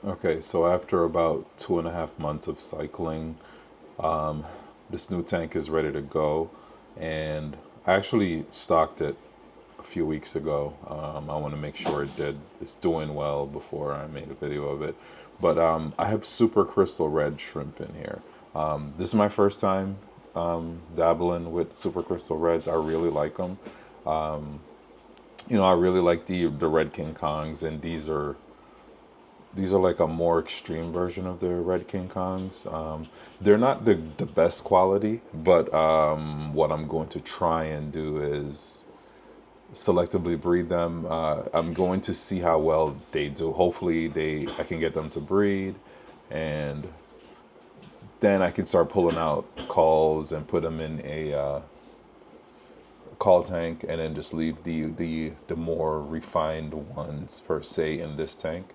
Okay, so after about 2.5 months of cycling, this new tank is ready to go, and I actually stocked it a few weeks ago. I want to make sure it's doing well before I made a video of it. But I have super crystal red shrimp in here. This is my first time dabbling with super crystal reds. I really like them. I really like the red King Kongs, and these are like a more extreme version of the red King Kongs. They're not the best quality, but what I'm going to try and do is selectively breed them. I'm going to see how well they do. Hopefully, I can get them to breed, and then I can start pulling out calls and put them in a call tank, and then just leave the more refined ones per se in this tank,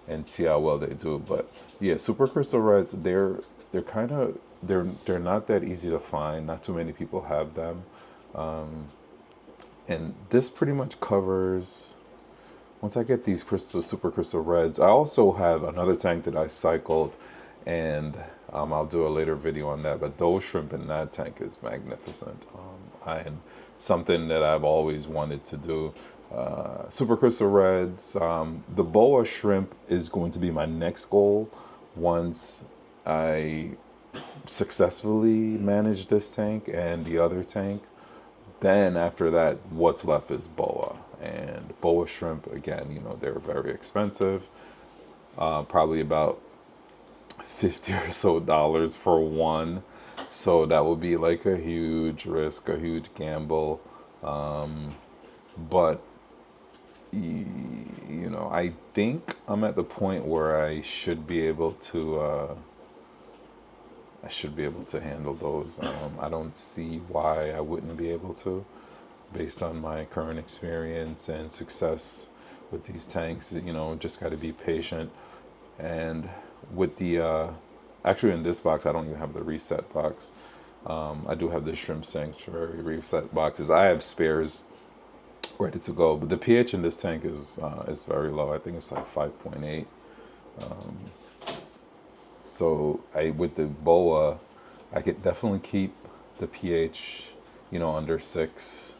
and see how well they do. But yeah, super crystal reds, they're kind of they're not that easy to find. Not too many people have them, and this pretty much covers. Once I get these super crystal reds, I also have another tank that I cycled, and I'll do a later video on that. But those shrimp in that tank is magnificent, and something that I've always wanted to do. Super crystal reds. The boa shrimp is going to be my next goal once I successfully manage this tank and the other tank. Then after that, what's left is boa. And boa shrimp, again, they're very expensive. Probably about 50 or so dollars for one. So that would be like a huge risk, a huge gamble. But I think I'm at the point where I should be able to handle those. I don't see why I wouldn't be able to, based on my current experience and success with these tanks. Just got to be patient. And with actually in this box, I don't even have the reset box. I do have the Shrimp Sanctuary reset boxes. I have spares ready to go, but the pH in this tank is very low. I think it's like 5.8. So with the boa, I could definitely keep the pH, under 6.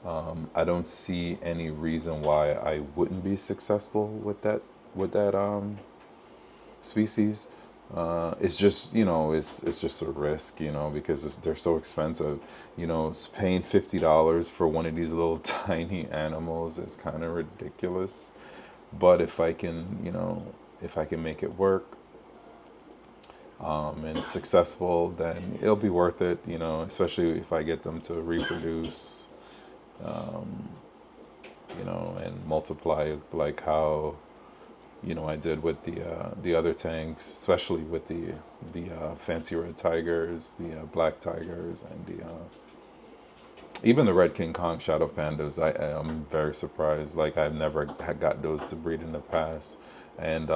I don't see any reason why I wouldn't be successful with that species. It's just it's just a risk, because they're so expensive. It's paying $50 for one of these little tiny animals is kind of ridiculous. But if I can make it work, and it's successful, then it'll be worth it. Especially if I get them to reproduce, and multiply like how I did with the other tanks, especially with the fancy red tigers, the black tigers, and the even the red King Kong shadow pandas. I'm very surprised. Like, I've never had got those to breed in the past, and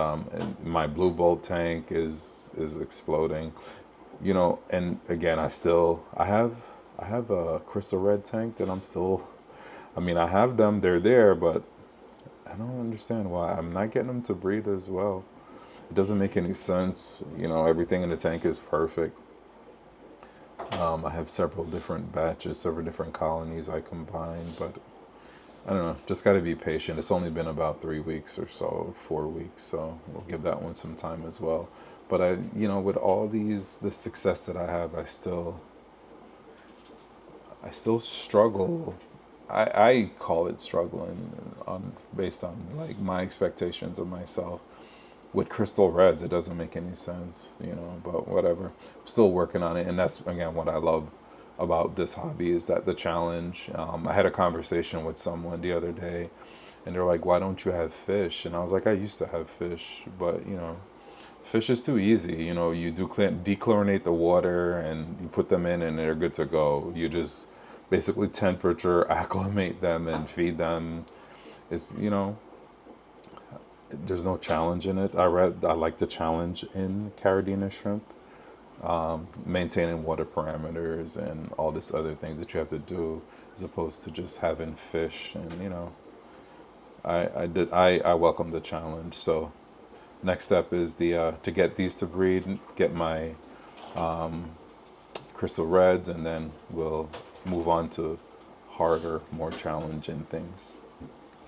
my blue bolt tank is exploding. And again, I have a crystal red tank that I'm still. I mean, I have them. They're there, but I don't understand why I'm not getting them to breed as well. It doesn't make any sense. Everything in the tank is perfect. I have several different batches, several different colonies I combine, but I don't know. Just got to be patient. It's only been about 3 weeks or so, 4 weeks, so we'll give that one some time as well. But with all the success that I have, I still struggle. I call it struggling based on like my expectations of myself. With crystal reds, it doesn't make any sense, but whatever. I'm still working on it, and that's again what I love about this hobby, is that the challenge. I had a conversation with someone the other day, and they're like, "Why don't you have fish?" And I was like, "I used to have fish, but fish is too easy. You do dechlorinate the water, and you put them in, and they're good to go. You just basically temperature acclimate them and feed them. It's there's no challenge in it. I like the challenge in Caradina shrimp, maintaining water parameters and all this other things that you have to do, as opposed to just having fish. And I welcome the challenge. So next step is the to get these to breed, get my crystal reds, and then we'll move on to harder, more challenging things.